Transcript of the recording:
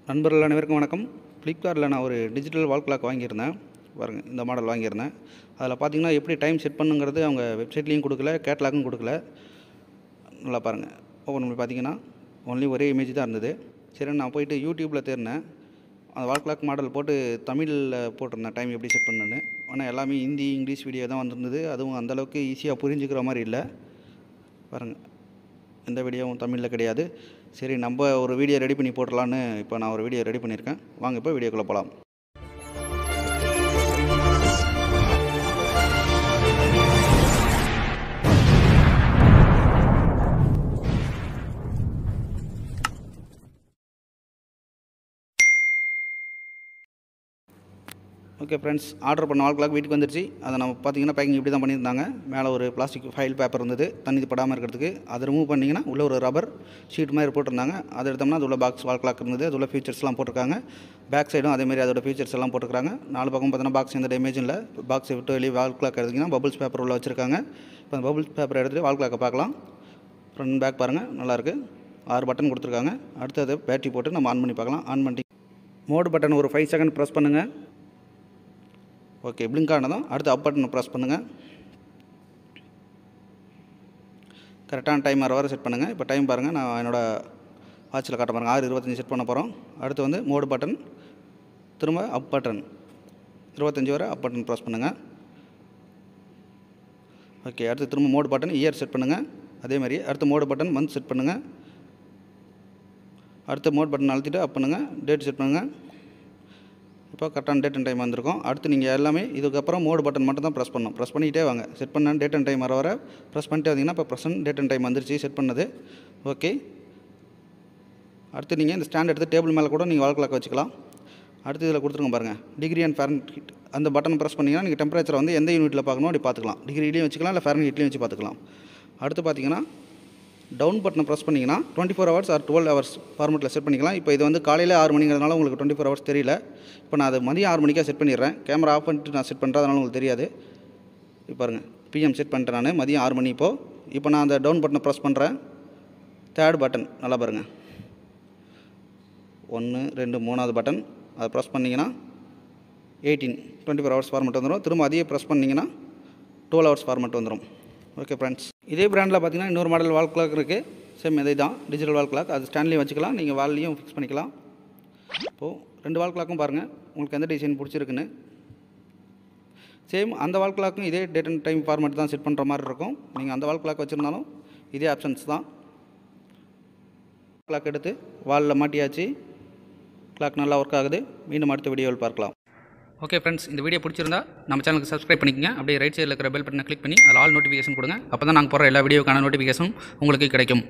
நண்பர்கள் அனைவருக்கும் வணக்கம். ஃப்ளிப்கார்ட்டில் நான் ஒரு டிஜிட்டல் வால் கிளாக் வாங்கியிருந்தேன். பாருங்கள், இந்த மாடல் வாங்கியிருந்தேன். அதில் பார்த்தீங்கன்னா எப்படி டைம் செட் பண்ணுங்கிறது அவங்க வெப்சைட்லேயும் கொடுக்கல, கேட்லாகும் கொடுக்கல. நல்லா பாருங்கள், ஓப்பன் பண்ணி பார்த்தீங்கன்னா ஒன்லி ஒரே இமேஜ் தான் இருந்தது. சரி, நான் போயிட்டு யூடியூப்பில் தேடினேன். அந்த வால் கிளாக் மாடல் போட்டு தமிழில் போட்டிருந்தேன் டைம் எப்படி செட் பண்ணுன்னு. ஆனால் எல்லாமே ஹிந்தி, இங்கிலீஷ் வீடியோ தான் வந்திருந்தது. அதுவும் அந்தளவுக்கு ஈஸியாக புரிஞ்சுக்கிற மாதிரி இல்லை. பாருங்கள், எந்த வீடியோவும் தமிழில் கிடையாது. சரி, நம்ம ஒரு வீடியோ ரெடி பண்ணி போட்டுடலான்னு இப்போ நான் ஒரு வீடியோ ரெடி பண்ணியிருக்கேன். வாங்க இப்போ வீடியோக்குள்ளே போகலாம். ஓகே ஃப்ரெண்ட்ஸ், ஆர்டர் பண்ண வால் கிளாக் வீட்டுக்கு வந்துருச்சு. அதை நம்ம பார்த்தீங்கன்னா பேக்கிங் இப்படி தான் பண்ணியிருந்தாங்க. மேலே ஒரு பிளாஸ்டிக் ஃபைல் பேப்பர் இருந்தது தண்ணி படாமல் இருக்கிறதுக்கு. அதை ரிமூவ் பண்ணிங்கன்னா உள்ளே ஒரு ரப்பர் ஷீட் மாதிரி போட்டிருந்தாங்க. அதை எடுத்தோம்னா அது உள்ள பாக்ஸ் வால் கிளாக் இருந்தது. அது உள்ள ஃபீச்சர்ஸ்லாம் போட்டிருக்காங்க. பேக் சைடும் அதேமாதிரி அதோட ஃபீச்சர்ஸ் எல்லாம் போட்டிருக்காங்க. 4 பக்கம் பார்த்தீங்கன்னா பாக்ஸ் எந்த டேமேஜும் இல்லை. பாக்ஸை விட்டு வெளியே வால் கிளாக் எடுத்திங்கன்னா பபுள்ஸ் பேப்பர் உள்ள வச்சுருக்காங்க. இப்போ அந்த பபுள்ஸ் பேப்பர் எடுத்துகிட்டு வால் கிளாக்கை பார்க்கலாம். ஃப்ரண்ட் பேக் பாருங்கள், நல்லாயிருக்கு. 6 பட்டன் கொடுத்துருக்காங்க. அடுத்து அதை பேட்டரி போட்டு நம்ம ஆன் பண்ணி பார்க்கலாம். ஆன் பண்ணி மோடு பட்டன் ஒரு 5 செகண்ட் ப்ரெஸ் பண்ணுங்கள். ஓகே, பிளிங்க் ஆனதும் அடுத்து அப் பட்டனை ப்ரெஸ் பண்ணுங்கள். கரெக்டான டைம் வர செட் பண்ணுங்கள். இப்போ டைம் பாருங்கள், நான் என்னோடய வாட்சில் காட்ட பாருங்கள். 6:25 செட் பண்ண போகிறோம். அடுத்து வந்து மோடு பட்டன், திரும்ப அப் பட்டன் 25 வரை அப் பட்டன் ப்ரெஸ் பண்ணுங்கள். ஓகே, அடுத்து திரும்ப மோடு பட்டன் இயர் செட் பண்ணுங்கள். அதேமாதிரி அடுத்து மோடு பட்டன் மந்த் செட் பண்ணுங்கள். அடுத்து மோட் பட்டன் அழுத்திட்டு அப் பண்ணுங்கள். டேட் செட் பண்ணுங்கள். இப்போ கரெக்டான டேட் அண்ட் டைம் வந்திருக்கும். அடுத்து நீங்கள் எல்லாமே இதுக்கப்புறம் மோடு பட்டன் மட்டும் தான் ப்ரெஸ் பண்ணணும். ப்ரெஸ் பண்ணிகிட்டே வாங்க. செட் பண்ண டேட் அண்ட் டைம் வர ப்ரெஸ் பண்ணிட்டு வந்தீங்கன்னா இப்போ ப்ரெசன்ட் டேட் அண்ட் டைம் வந்துருச்சு செட் பண்ணது. ஓகே, அடுத்து நீங்கள் இந்த ஸ்டாண்ட் எடுத்து டேபிள் மேலே கூட நீங்கள் வால் கிளாக் வச்சுக்கலாம். அடுத்து இதில் கொடுத்துருங்க பாருங்கள், டிகிரி அண்ட் ஃபாரன்ஹீட். அந்த பட்டன் ப்ரெஸ் பண்ணிங்கன்னா நீங்கள் டெம்பரேச்சரை வந்து எந்த யூனிட்டில் பார்க்கணும் அப்படி பார்த்துக்கலாம். டிகிரிலையும் வச்சுக்கலாம், இல்லை ஃபாரன்ஹீட்லையும் வச்சு பார்த்துக்கலாம். அடுத்து பார்த்தீங்கன்னா டவுன் பட்டனை ப்ரெஸ் பண்ணிங்கன்னா 24 ஹவர்ஸ் ஆர் 12 ஹவர்ஸ் ஃபார்மெட்டில் செட் பண்ணிக்கலாம். இப்போ இது வந்து காலையில் 6 மணிங்கிறதுனால உங்களுக்கு 24 ஹவர்ஸ் தெரியல. இப்போ நான் அது மதியம் 6 மணிக்காக செட் பண்ணிடுறேன். கேமரா ஆஃப் பண்ணிட்டு நான் செட் பண்ணுறேன், அதனால் உங்களுக்கு தெரியாது. இப்போ பாருங்கள், பிஎம் செட் பண்ணிட்டேன் நான், மதியம் 6 மணி. இப்போ நான் அந்த டவுன் பட்டனை ப்ரெஸ் பண்ணுறேன். தேர்ட் பட்டன் நல்லா பாருங்கள், 1 2 3வது பட்டன் அதை ப்ரெஸ் பண்ணிங்கன்னா 24 ஹவர்ஸ் ஃபார்மெட் வந்துடும். திரும்ப அதையே ப்ரெஸ் பண்ணிங்கன்னா 12 ஹவர்ஸ் ஃபார்மெட் வந்துடும். ஓகே ஃப்ரெண்ட்ஸ், இதே பிராண்டில் பார்த்தீங்கன்னா இன்னொரு மாடல் வால் கிளாக் இருக்குது. சேம் இதே தான், டிஜிட்டல் வால் கிளாக். அது ஸ்டாண்ட்லேயும் வச்சுக்கலாம், நீங்கள் வால்லையும் ஃபிக்ஸ் பண்ணிக்கலாம். இப்போது 2 வால் கிளாக்கும் பாருங்கள் உங்களுக்கு எந்த டிசைன் பிடிச்சிருக்குன்னு. சேம் அந்த வால் கிளாக்கும் இதே டேட் அண்ட் டைம் ஃபார்மெட் தான் செட் பண்ணுற மாதிரி இருக்கும். நீங்கள் அந்த வால் கிளாக் வச்சுருந்தாலும் இதே ஆப்ஷன்ஸ் தான். கிளாக் எடுத்து வாலில் மாட்டியாச்சு. கிளாக் நல்லா ஒர்க் ஆகுது. மீண்டும் அடுத்த வீடியோவில் பார்க்கலாம். ஓகே ஃப்ரெண்ட்ஸ், இந்த வீடியோ பிடிச்சிருந்தா நம்ம சேனலுக்கு சப்ஸ்கிரைப் பண்ணிக்கங்க. அப்படியே ரைட் சைடில் இருக்கிற பெல் பட்டனை கிளிக் பண்ணி அதில் ஆல் நோட்டிஃபிகேஷன் கொடுங்க. அப்போ தான் நாங்கள் போகிற எல்லா வீடியோக்கான நோட்டிஃபிகேஷன் உங்களுக்கு கிடைக்கும்.